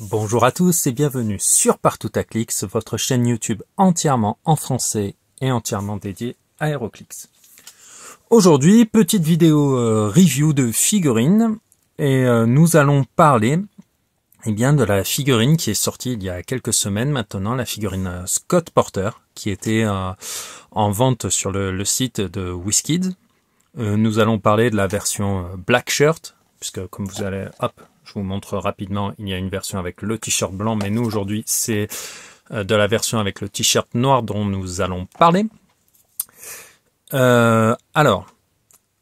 Bonjour à tous et bienvenue sur Partoutaclix, votre chaîne YouTube entièrement en français et entièrement dédiée à HeroClix. Aujourd'hui, petite vidéo review de figurines et nous allons parler de la figurine qui est sortie il y a quelques semaines maintenant, la figurine Scott Porter qui était en vente sur le site de WizKids. Nous allons parler de la version Black Shirt, puisque comme vous allez, je vous montre rapidement, il y a une version avec le t-shirt blanc, mais nous aujourd'hui c'est de la version avec le t-shirt noir dont nous allons parler. Alors,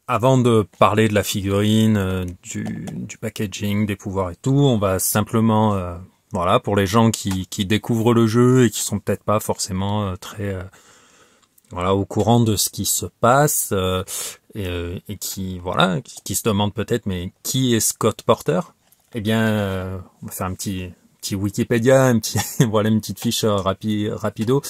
avant de parler de la figurine, du packaging, des pouvoirs et tout, on va simplement, voilà, pour les gens qui découvrent le jeu et qui sont peut-être pas forcément très voilà, au courant de ce qui se passe et qui qui se demandent peut-être mais qui est Scott Porter? Eh bien, on va faire un petit Wikipédia, voilà, une petite fiche rapido.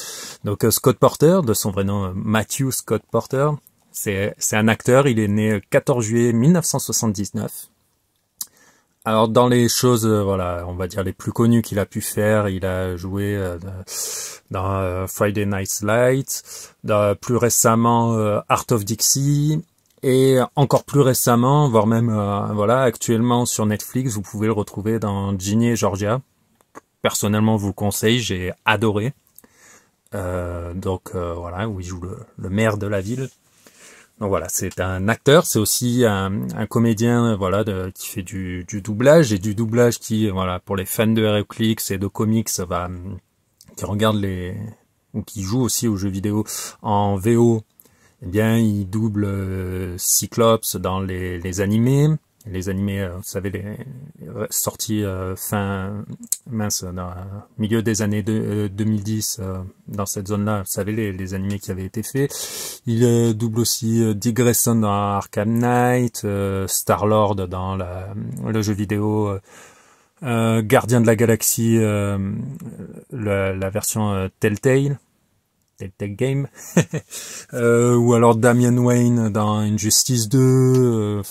Donc Scott Porter, de son vrai nom Matthew Scott Porter, c'est un acteur. Il est né le 14 juillet 1979. Alors dans les choses, voilà, on va dire les plus connues qu'il a pu faire, il a joué dans Friday Night Lights, plus récemment Art of Dixie, et encore plus récemment, voire même voilà, actuellement sur Netflix, vous pouvez le retrouver dans Ginny et Georgia. Personnellement, je vous le conseille, j'ai adoré. Voilà, où il joue le maire de la ville. Donc voilà, c'est un acteur, c'est aussi un comédien, voilà, qui fait du doublage, et du doublage qui, voilà, pour les fans de HeroClix et de comics, qui regardent ou qui jouent aussi aux jeux vidéo en VO, eh bien, il double Cyclops dans les animés. Les animés, vous savez, les sorties dans milieu des années 2010, dans cette zone-là, vous savez, les animés qui avaient été faits. Il double aussi Dick Grayson dans Arkham Knight, Star-Lord dans le jeu vidéo Gardien de la Galaxie, la version Telltale Game, ou alors Damian Wayne dans Injustice 2,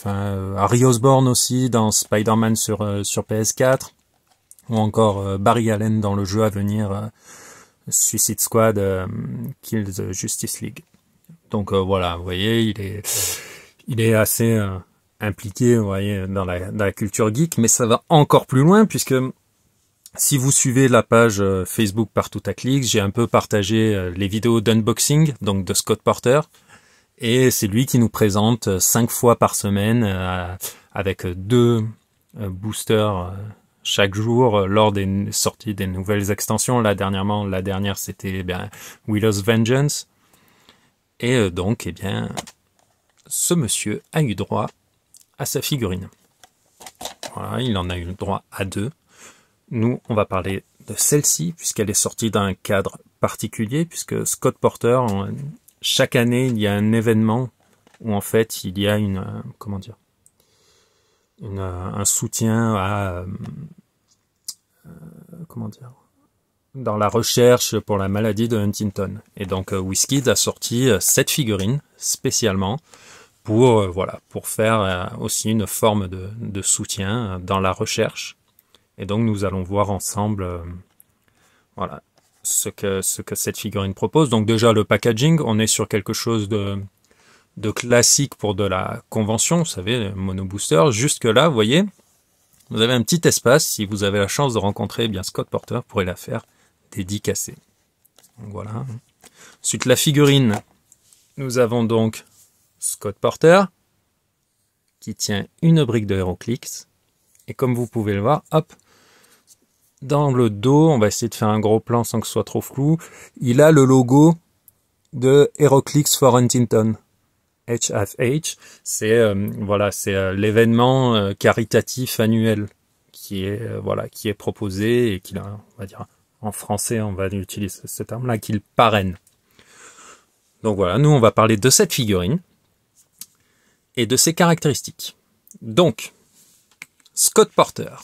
Harry Osborn aussi dans Spider-Man sur PS4, ou encore Barry Allen dans le jeu à venir Suicide Squad Kill the Justice League. Donc voilà, vous voyez, il est assez impliqué, vous voyez, dans la culture geek, mais ça va encore plus loin puisque si vous suivez la page Facebook Partoutaclix, j'ai un peu partagé les vidéos d'unboxing, donc de Scott Porter, et c'est lui qui nous présente 5 fois par semaine avec 2 boosters chaque jour lors des sorties des nouvelles extensions. La dernière c'était Willow's Vengeance, et donc ce monsieur a eu droit à sa figurine. Voilà, il en a eu droit à 2. Nous, on va parler de celle-ci, puisqu'elle est sortie d'un cadre particulier, puisque Scott Porter, chaque année, il y a un événement où, en fait, il y a un soutien à, dans la recherche pour la maladie de Huntington. Et donc, WizKids a sorti cette figurine, spécialement, pour faire aussi une forme de soutien dans la recherche. Et donc nous allons voir ensemble voilà, ce que cette figurine propose. Donc déjà le packaging, on est sur quelque chose de classique pour de la convention, vous savez, mono booster. Jusque là, vous voyez, vous avez un petit espace. Si vous avez la chance de rencontrer Scott Porter, vous pourrez la faire dédicacer. Donc voilà. Ensuite la figurine, nous avons donc Scott Porter qui tient une brique de HeroClix. Et comme vous pouvez le voir, hop, dans le dos, on va essayer de faire un gros plan sans que ce soit trop flou, il a le logo de HeroClix for Huntington. HFH, c'est l'événement caritatif annuel qui est proposé et qu'il a, on va dire, en français, on va utiliser ce terme-là, qu'il parraine. Donc voilà, nous on va parler de cette figurine et de ses caractéristiques. Donc, Scott Porter.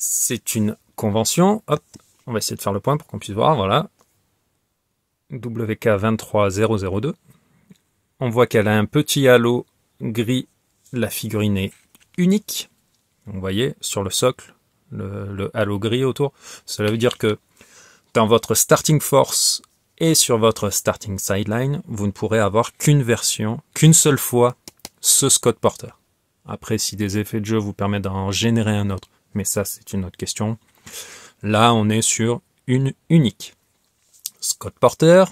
C'est une convention. Hop, on va essayer de faire le point pour qu'on puisse voir. Voilà. WK23002. On voit qu'elle a un petit halo gris. La figurine est unique. Vous voyez, sur le socle, le halo gris autour. Cela veut dire que dans votre starting force et sur votre starting sideline, vous ne pourrez avoir qu'une version, qu'une seule fois, ce Scott Porter. Après, si des effets de jeu vous permettent d'en générer un autre, mais ça, c'est une autre question. Là, on est sur une unique. Scott Porter.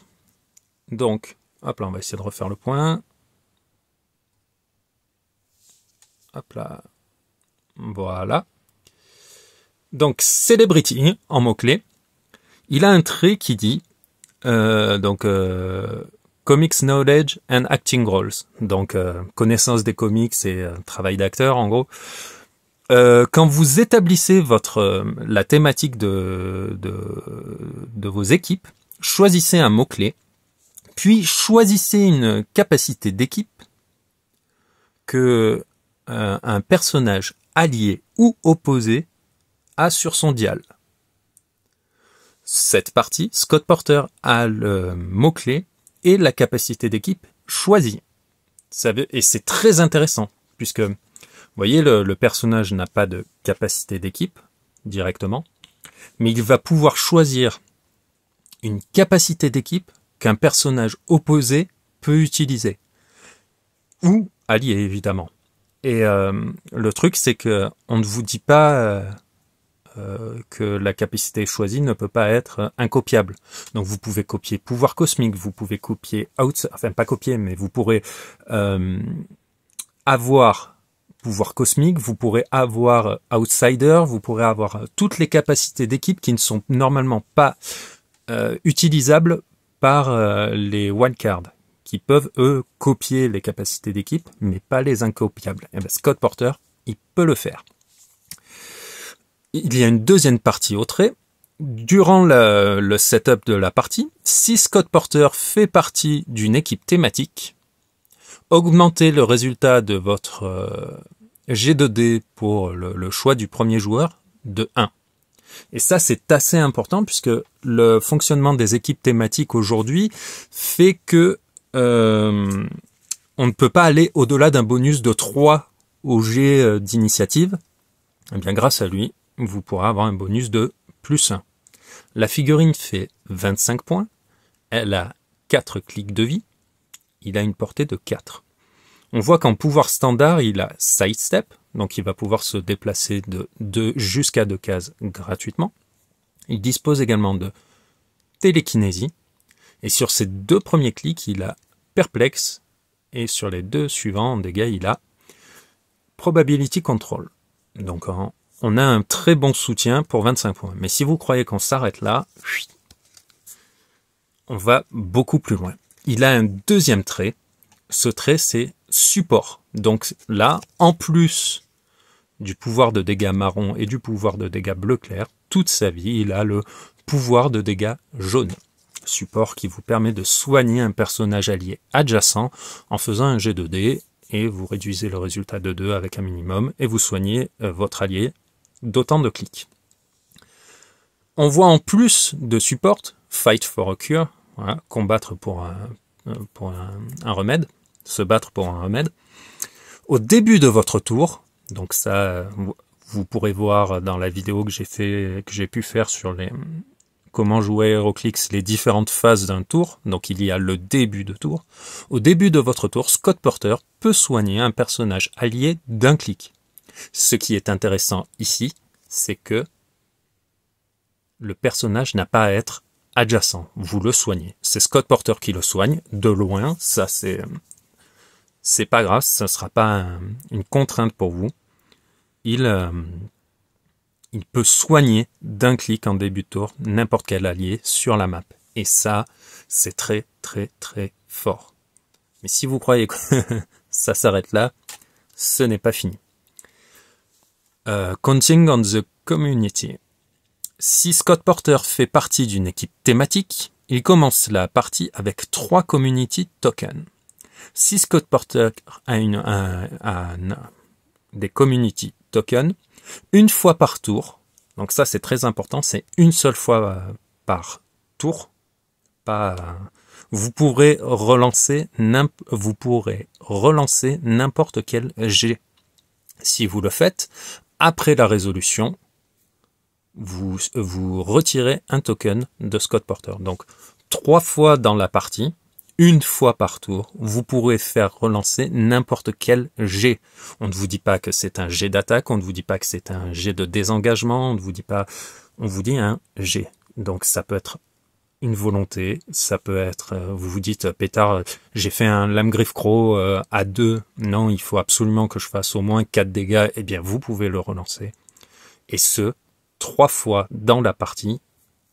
Donc, hop là, on va essayer de refaire le point. Hop là. Voilà. Donc, Celebrity, en mots-clés. Il a un trait qui dit, Comics Knowledge and Acting Roles. Donc, connaissance des comics et travail d'acteur, en gros. Quand vous établissez la thématique de vos équipes, choisissez un mot-clé, puis choisissez une capacité d'équipe que un personnage allié ou opposé a sur son dial. Cette partie, Scott Porter a le mot-clé et la capacité d'équipe choisie. Et c'est très intéressant, puisque vous voyez, le personnage n'a pas de capacité d'équipe directement, mais il va pouvoir choisir une capacité d'équipe qu'un personnage opposé peut utiliser. Ou allié, évidemment. Et le truc, c'est que on ne vous dit pas que la capacité choisie ne peut pas être incopiable. Donc vous pouvez copier pouvoir cosmique, vous pouvez copier enfin pas copier, mais vous pourrez avoir pouvoir cosmique, vous pourrez avoir outsider, vous pourrez avoir toutes les capacités d'équipe qui ne sont normalement pas utilisables par les wildcards, qui peuvent eux copier les capacités d'équipe, mais pas les incopiables. Et bien Scott Porter, il peut le faire. Il y a une deuxième partie au trait. Durant le setup de la partie, si Scott Porter fait partie d'une équipe thématique, augmentez le résultat de votre G2D pour le choix du premier joueur de 1. Et ça, c'est assez important puisque le fonctionnement des équipes thématiques aujourd'hui fait que on ne peut pas aller au-delà d'un bonus de 3 au G d'initiative. Eh bien, grâce à lui, vous pourrez avoir un bonus de plus 1. La figurine fait 25 points. Elle a 4 clics de vie. Il a une portée de 4. On voit qu'en pouvoir standard, il a sidestep, donc il va pouvoir se déplacer de 2 jusqu'à 2 cases gratuitement. Il dispose également de télékinésie. Et sur ces 2 premiers clics, il a perplexe. Et sur les 2 suivants en dégâts, il a probability control. Donc on a un très bon soutien pour 25 points. Mais si vous croyez qu'on s'arrête là, on va beaucoup plus loin. Il a un deuxième trait. Ce trait, c'est support. Donc là, en plus du pouvoir de dégâts marron et du pouvoir de dégâts bleu clair, toute sa vie, il a le pouvoir de dégâts jaune. Support qui vous permet de soigner un personnage allié adjacent en faisant un jet de dés et vous réduisez le résultat de 2 avec un minimum et vous soignez votre allié d'autant de clics. On voit en plus de support, fight for a cure, voilà, combattre pour un remède, se battre pour un remède. Au début de votre tour, donc ça, vous pourrez voir dans la vidéo que j'ai pu faire sur comment jouer HeroClix, les différentes phases d'un tour. Donc il y a le début de tour. Au début de votre tour, Scott Porter peut soigner un personnage allié d'un clic. Ce qui est intéressant ici, c'est que le personnage n'a pas à être adjacent. Vous le soignez. C'est Scott Porter qui le soigne, de loin. Ça, c'est pas grave, ça ne sera pas une contrainte pour vous. Il peut soigner d'un clic en début de tour n'importe quel allié sur la map. Et ça, c'est très, très, très fort. Mais si vous croyez que ça s'arrête là, ce n'est pas fini. Counting on the community. Si Scott Porter fait partie d'une équipe thématique, il commence la partie avec 3 community tokens. Si Scott Porter a des community tokens, une fois par tour, donc ça c'est très important, c'est une seule fois par tour, vous pourrez relancer n'importe quel jet. Si vous le faites, après la résolution, vous retirez un token de Scott Porter. Donc 3 fois dans la partie, 1 fois par tour, vous pourrez faire relancer n'importe quel jet. On ne vous dit pas que c'est un jet d'attaque, on ne vous dit pas que c'est un jet de désengagement, on ne vous dit pas, on vous dit un jet. Donc ça peut être une volonté, ça peut être, vous vous dites, pétard, j'ai fait un lame-griffe croc à 2, non, il faut absolument que je fasse au moins 4 dégâts, eh bien vous pouvez le relancer. Et ce, 3 fois dans la partie,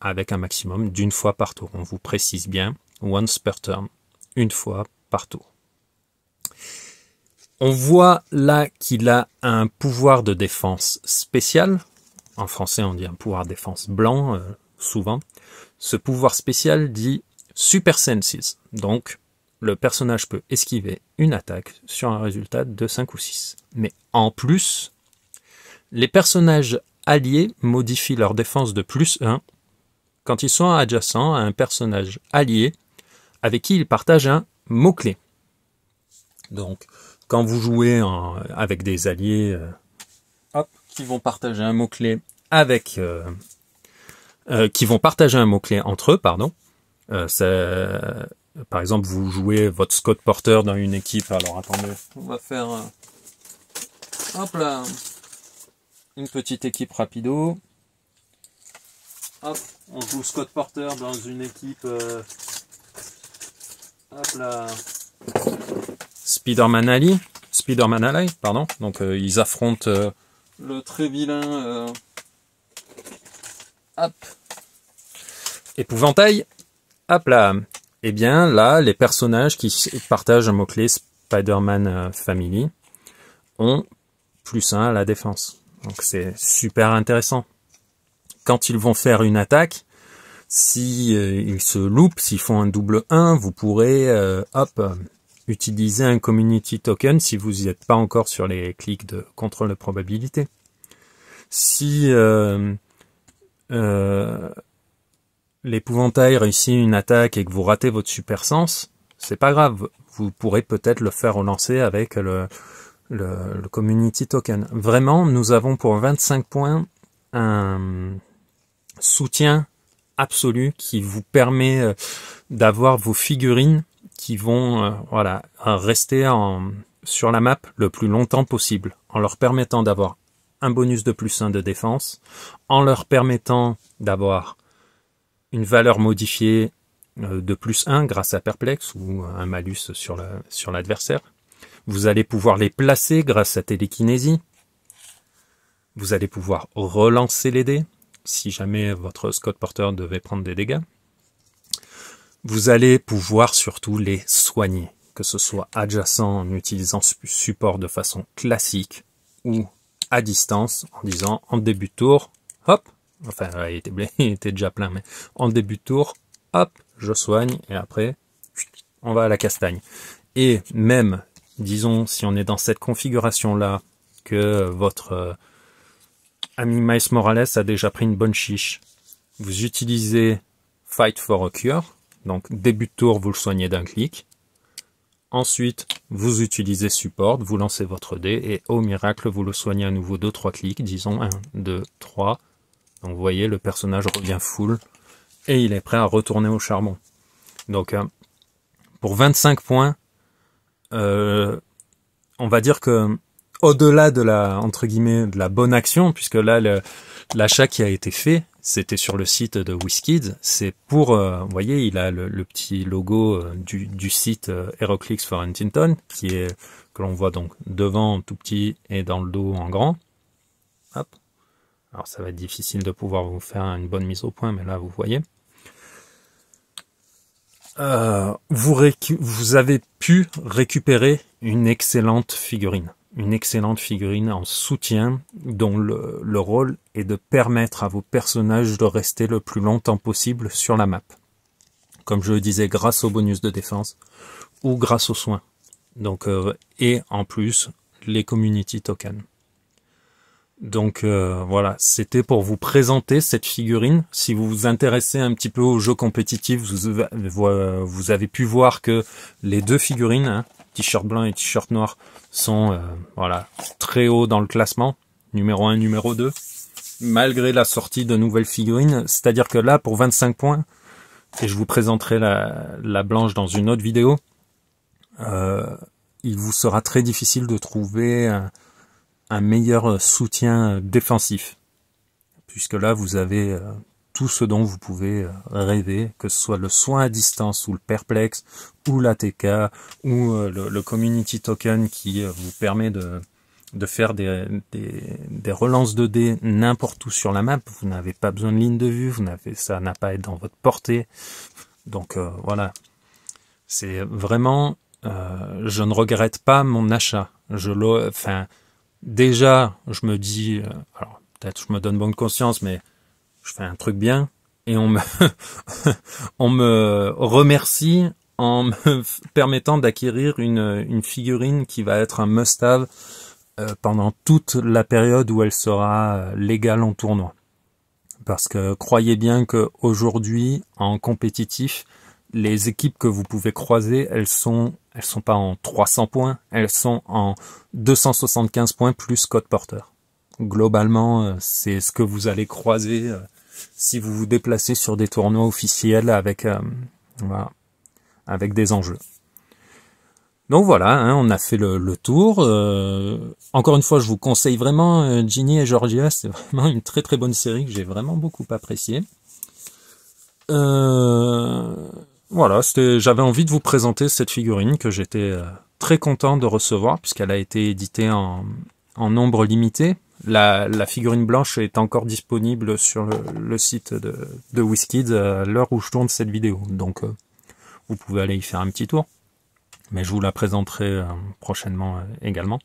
avec un maximum d'1 fois par tour. On vous précise bien, once per turn, 1 fois par tour. On voit là qu'il a un pouvoir de défense spécial. En français, on dit un pouvoir de défense blanc, souvent. Ce pouvoir spécial dit Super Senses. Donc, le personnage peut esquiver une attaque sur un résultat de 5 ou 6. Mais en plus, les personnages alliés modifient leur défense de +1 quand ils sont adjacents à un personnage allié avec qui ils partagent un mot-clé. Donc, quand vous jouez avec des alliés qui vont partager un mot-clé avec qui vont partager un mot-clé entre eux, pardon. Par exemple, vous jouez votre Scott Porter dans une équipe. Alors attendez, on va faire hop là, une petite équipe rapido. Hop, on joue Scott Porter dans une équipe. Hop là, Spider-Man Ally, pardon. Donc ils affrontent le très vilain. Hop. Épouvantail. Hop là. Eh bien, là, les personnages qui partagent un mot-clé Spider-Man Family ont +1 à la défense. Donc, c'est super intéressant. Quand ils vont faire une attaque, si ils se loupent, s'ils font un double 1, vous pourrez, utiliser un community token si vous n'y êtes pas encore sur les clics de contrôle de probabilité. Si l'épouvantail réussit une attaque et que vous ratez votre super sens, c'est pas grave. Vous pourrez peut-être le faire relancer avec le community token. Vraiment, nous avons pour 25 points un soutien absolu qui vous permet d'avoir vos figurines qui vont rester sur la map le plus longtemps possible, en leur permettant d'avoir un bonus de +1 de défense, en leur permettant d'avoir une valeur modifiée de +1 grâce à Perplex ou un malus sur l'adversaire. Vous allez pouvoir les placer grâce à télékinésie. Vous allez pouvoir relancer les dés si jamais votre Scott Porter devait prendre des dégâts. Vous allez pouvoir surtout les soigner, que ce soit adjacent en utilisant support de façon classique ou à distance en disant en début de tour, hop, enfin il était déjà plein, mais en début de tour, hop, je soigne et après on va à la castagne. Et même, disons, si on est dans cette configuration-là, que votre ami Miles Morales a déjà pris une bonne chiche, vous utilisez Fight for a Cure, donc début de tour, vous le soignez d'un clic. Ensuite, vous utilisez Support, vous lancez votre dé et au miracle, vous le soignez à nouveau 2-3 clics, disons 1, 2, 3. Donc vous voyez, le personnage revient full et il est prêt à retourner au charbon. Donc pour 25 points, on va dire que au-delà de la, entre guillemets, de la bonne action, puisque là, l'achat qui a été fait, c'était sur le site de WizKids, c'est pour, vous voyez, il a le petit logo du site HeroClix for Huntington, que l'on voit donc devant tout petit et dans le dos en grand. Hop. Alors ça va être difficile de pouvoir vous faire une bonne mise au point, mais là vous voyez. Vous avez pu récupérer une excellente figurine. Une excellente figurine en soutien dont le rôle est de permettre à vos personnages de rester le plus longtemps possible sur la map. Comme je le disais, grâce au bonus de défense ou grâce aux soins. Donc, et en plus, les community tokens. Donc voilà, c'était pour vous présenter cette figurine. Si vous vous intéressez un petit peu aux jeux compétitifs, vous avez pu voir que les deux figurines, t-shirt blanc et t-shirt noir, sont voilà, très haut dans le classement. numéro 1, numéro 2, malgré la sortie de nouvelles figurines. C'est-à-dire que là, pour 25 points, et je vous présenterai la blanche dans une autre vidéo, il vous sera très difficile de trouver un meilleur soutien défensif. Puisque là, vous avez tout ce dont vous pouvez rêver, que ce soit le soin à distance, ou le perplexe, ou l'ATK, ou le community token qui vous permet de faire des relances de dés n'importe où sur la map. Vous n'avez pas besoin de ligne de vue, ça n'a pas à être dans votre portée. Donc voilà, c'est vraiment, je ne regrette pas mon achat. Déjà, je me dis, alors peut-être je me donne bonne conscience, mais je fais un truc bien et on me remercie en me permettant d'acquérir une figurine qui va être un must-have pendant toute la période où elle sera légale en tournoi. Parce que croyez bien que aujourd'hui, en compétitif, les équipes que vous pouvez croiser, elles sont pas en 300 points, elles sont en 275 points plus code porteur. Globalement, c'est ce que vous allez croiser si vous vous déplacez sur des tournois officiels avec des enjeux. Donc voilà, hein, on a fait le tour. Encore une fois, je vous conseille vraiment Ginny et Georgia, c'est vraiment une très très bonne série que j'ai vraiment beaucoup appréciée. Voilà, j'avais envie de vous présenter cette figurine que j'étais très content de recevoir puisqu'elle a été éditée en nombre limité. La figurine blanche est encore disponible sur le site de WizKids à l'heure où je tourne cette vidéo. Donc vous pouvez aller y faire un petit tour. Mais je vous la présenterai prochainement également.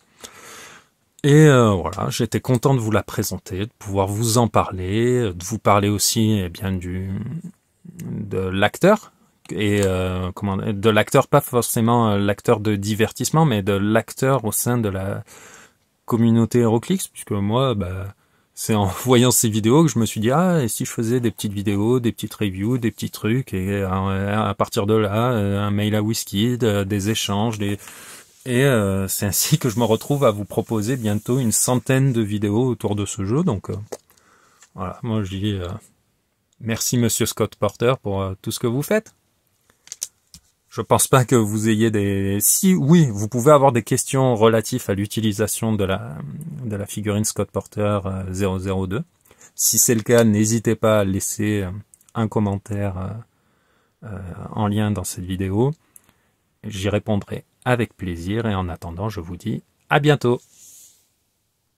Et voilà, j'étais content de vous la présenter, de pouvoir vous en parler, de vous parler aussi bien de l'acteur, et de l'acteur, pas forcément l'acteur de divertissement, mais de l'acteur au sein de la communauté HeroClix, puisque moi, c'est en voyant ces vidéos que je me suis dit, et si je faisais des petites vidéos, des petites reviews, des petits trucs, et à partir de là, un mail à WizKids, des échanges, c'est ainsi que je me retrouve à vous proposer bientôt une centaine de vidéos autour de ce jeu. Donc voilà, moi je dis merci Monsieur Scott Porter pour tout ce que vous faites. Je pense pas que vous ayez Si, oui, vous pouvez avoir des questions relatives à l'utilisation de la figurine Scott Porter 002. Si c'est le cas, n'hésitez pas à laisser un commentaire en lien dans cette vidéo. J'y répondrai avec plaisir et en attendant, je vous dis à bientôt.